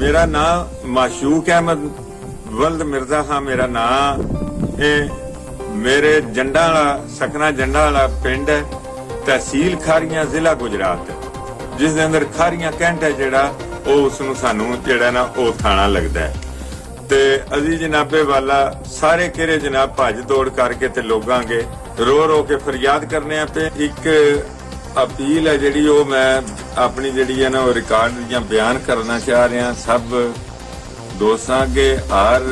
मेरा नाम माशूक अहमद वल्द मिर्जा खान मेरा नाम मेरे जंडा वाला सकना जंडा वाला पिंड है तहसील खारियां जिला गुजरात जिस दे अंदर खारियां कैंट है जेड़ा उसनूं सानू जेड़ा ना वो थाना लगदा है ते अजी जनाबे वाला सारे केरे जनाब भज दौड़ करके ते लोगां के रो रो के फरियाद करने पे एक अपील है जी मैं अपनी जी है ना रिकॉर्ड या बयान करना चाह रहा सब दोस्तों अगे हर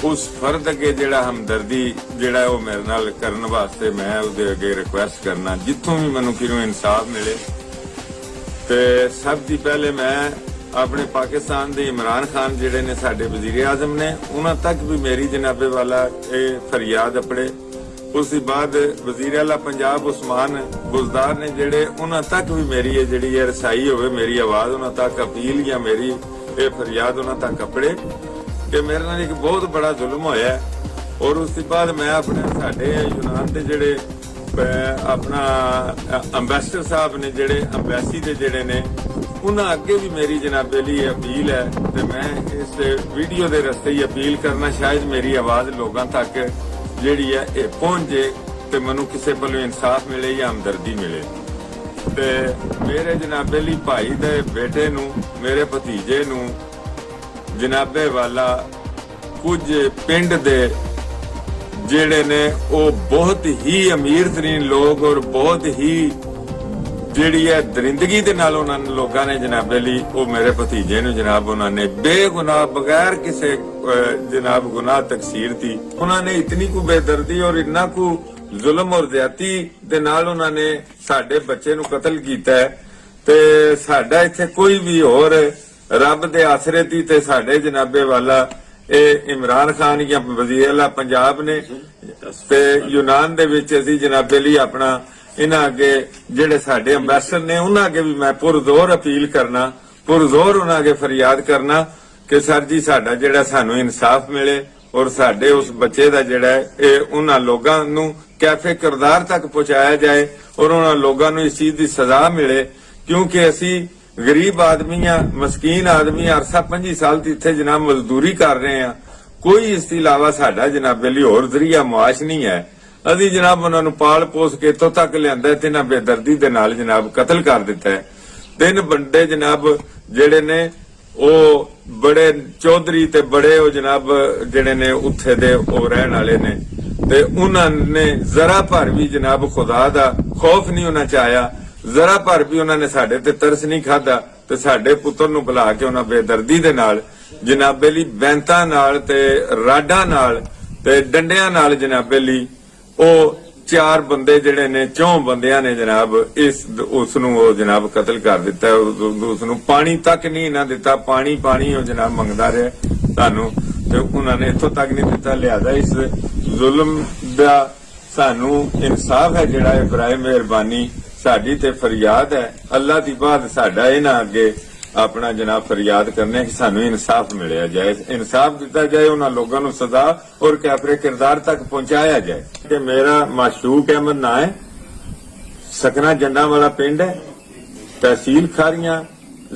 उस फर्द अगे जिहड़ा हमदर्दी जिहड़ा वो मेरे नाल करन वास्ते मैं उसदे अगे रिक्वेस्ट करना जिथों भी मैनूं किरों इंसाफ मिले ते सब दी पहले मैं अपने पाकिस्तान दे इमरान खान जिहड़े ने साडे वजीर आजम ने उन्हां तक भी मेरी जनाबे वाला फरियाद अपड़े उसके बाद वजीर आला पंजाब उस्मान बुजदार ने जेड़े उन्हां तक भी मेरी जिहड़ी है रसाई होवे मेरी आवाज उन्हां तक अपील या मेरी ये फरियाद उन्हां तक अपड़े कि मेरे नाल एक बहुत बड़ा जुल्म होया और उसके बाद मैं अपने साडे यूनान दे जेड़े अपना अंबैसडर साहब ने जेड़े अंबैसी दे जेड़े ने उन्हां अगे भी मेरी जनाबे ली अपील है ते मैं इस वीडियो दे रस्ते ही अपील करना शायद मेरी आवाज लोगों तक जिहड़ी है ये पहुंचे ते मैनूं किसी वालों इंसाफ मिले या हमदर्दी मिले ते मेरे जनाबे ली भाई दे बेटे नूं मेरे भतीजे नूं जनाबे वाला कुछ पिंड दे जेड़े ने वो बहुत ही अमीर तरीन लोग और बहुत ही जिहड़ी है दरिंदगी दे नाल उन्हां लोगां ने जनाबे ली वो मेरे भतीजे नूं जनाब उन्होंने बेगुनाह बगैर किसी जनाब गुनाह तकसीर थी उन्होंने इतनी को बेदर्दी और इतना को जुल्म और ज्यादती दे नाल उन्होंने साडे बच्चे नूं कतल कीता है ते साडा इत्थे कोई भी होर रब दे आसरे दी ते साडे जनाबे वाला इमरान खान या वजीर आला पंजाब ने ते यूनान दे विच असीं जनाबे ली अपना इन्हां अगे जेड़े साडे अंबैसडर ने उन्हां अगे भी मैं पुरजोर अपील करना पुरजोर उन्हां अगे फरियाद करना कि सर जी साडा जेड़ा सानू इंसाफ मिले और साडे उस बच्चे दा जेड़ा है उन्हां लोगां नूं कैफे किरदार तक पहुंचाया जाए और उन्हां लोगां नूं इस चीज दी सजा मिले क्योंकि असीं गरीब आदमी आ मस्कीन आदमी अरसा 25 साल दी इत्थे जनाब मजदूरी कर रहे हैं कोई इस इलावा साडा जनाबे लई होर जरिया मुआश नहीं है अभी जनाब उन्होंने पाल पोस के इतों तक लिया ते ना बेदर्दी दे नाल जनाब कतल कर दिता है तीन बंदे जनाब जेड़े ने ओ बड़े चौधरी ते बड़े ओ जनाब जेड़े ने उत्थे दे ओ रहन वाले ने ते उन्होंने जरा भर भी जनाब खुदा दा खौफ नहीं होना चाहया जरा भर भी उन्होंने साडे ते तरस नहीं खादा ते साडे पुत्र नूं बुला के उन्हां बेदर्दी दे नाल जनाबे लई बैंतां नाल ते राडां नाल ते डंडियां नाल जनाबे लई ओ चार बंदे जेड़े ने चौं बंदियां ने जनाब उसनूं जनाब कतल कर दिता उसनूं पानी तक नहीं ना दिता पानी पानी जनाब मंगदा रहा सानू ते उन्होंने इत्थों तक नहीं दिता लिहाजा इस जुल्म दा सानू इंसाफ है जिहड़ा बराए मेहरबानी साडी ते फरियाद है अल्लाह दी बाद साडा इन्हां अगे अपना जनाब फरियाद करने कि सानू इंसाफ मिलिया जाए इंसाफ दिता जाए उन्हां लोगों नूं सजा और कैफरे किरदार तक पहुंचाया जाए कि मेरा माशूक अहमद ना है सकना जंडा वाला पिंड है तहसील खारियां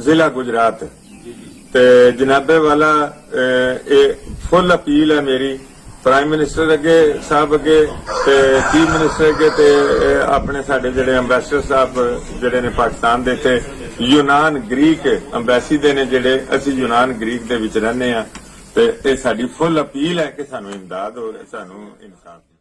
जिला गुजरात ते जनाबे वाला फुल अपील है मेरी प्राइम मिनिस्टर अगे साहब अगे ते चीफ मिनिस्टर अगे ते अपने साडे जेड़े अंबैसडर साहब जेड़े ने पाकिस्तान दे ते यूनान ग्रीक अंबैसी दे ने जेड़े असीं यूनान ग्रीक दे विच रहने आ ते साडी फुल अपील है कि सानू इमदाद और सानू इंसाफ